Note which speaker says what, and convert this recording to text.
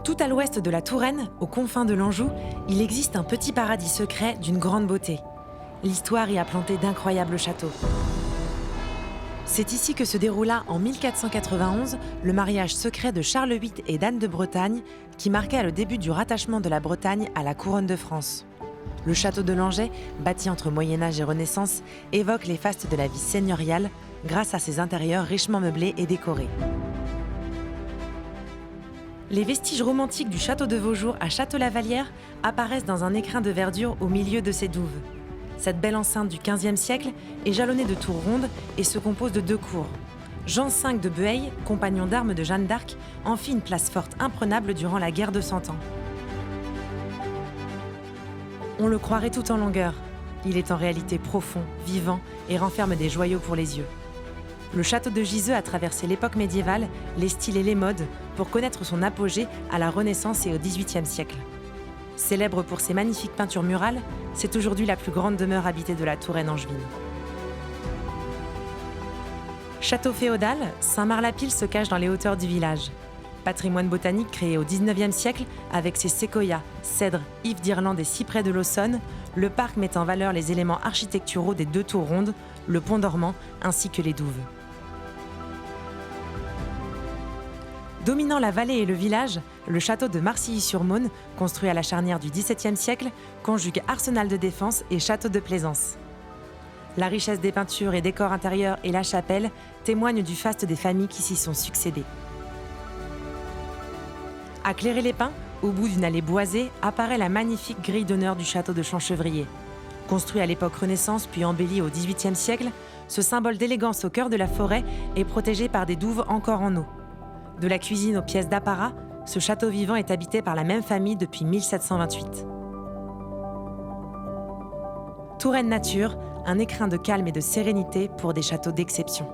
Speaker 1: Tout à l'ouest de la Touraine, aux confins de l'Anjou, il existe un petit paradis secret d'une grande beauté. L'histoire y a planté d'incroyables châteaux. C'est ici que se déroula en 1491 le mariage secret de Charles VIII et d'Anne de Bretagne, qui marqua le début du rattachement de la Bretagne à la couronne de France. Le château de Langeais, bâti entre Moyen-Âge et Renaissance, évoque les fastes de la vie seigneuriale grâce à ses intérieurs richement meublés et décorés. Les vestiges romantiques du château de Vaujours à Château-la-Vallière apparaissent dans un écrin de verdure au milieu de ses douves. Cette belle enceinte du XVe siècle est jalonnée de tours rondes et se compose de 2 cours. Jean V de Behaye, compagnon d'armes de Jeanne d'Arc, en fit une place forte imprenable durant la guerre de 100 ans. On le croirait tout en longueur. Il est en réalité profond, vivant et renferme des joyaux pour les yeux. Le château de Giseux a traversé l'époque médiévale, les styles et les modes pour connaître son apogée à la Renaissance et au XVIIIe siècle. Célèbre pour ses magnifiques peintures murales, c'est aujourd'hui la plus grande demeure habitée de la Touraine angevine. Château féodal, Saint-Marc-la-Pile se cache dans les hauteurs du village. Patrimoine botanique créé au XIXe siècle avec ses séquoias, cèdres, ifs d'Irlande et cyprès de l'Aussonne, le parc met en valeur les éléments architecturaux des 2 tours rondes, le pont dormant ainsi que les douves. Dominant la vallée et le village, le château de Marcilly-sur-Maune, construit à la charnière du XVIIe siècle, conjugue arsenal de défense et château de plaisance. La richesse des peintures et décors intérieurs et la chapelle témoignent du faste des familles qui s'y sont succédées. À Cléré-les-Pins, au bout d'une allée boisée, apparaît la magnifique grille d'honneur du château de Champchevrier. Construit à l'époque Renaissance puis embelli au XVIIIe siècle, ce symbole d'élégance au cœur de la forêt est protégé par des douves encore en eau. De la cuisine aux pièces d'apparat, ce château vivant est habité par la même famille depuis 1728. Touraine Nature, un écrin de calme et de sérénité pour des châteaux d'exception.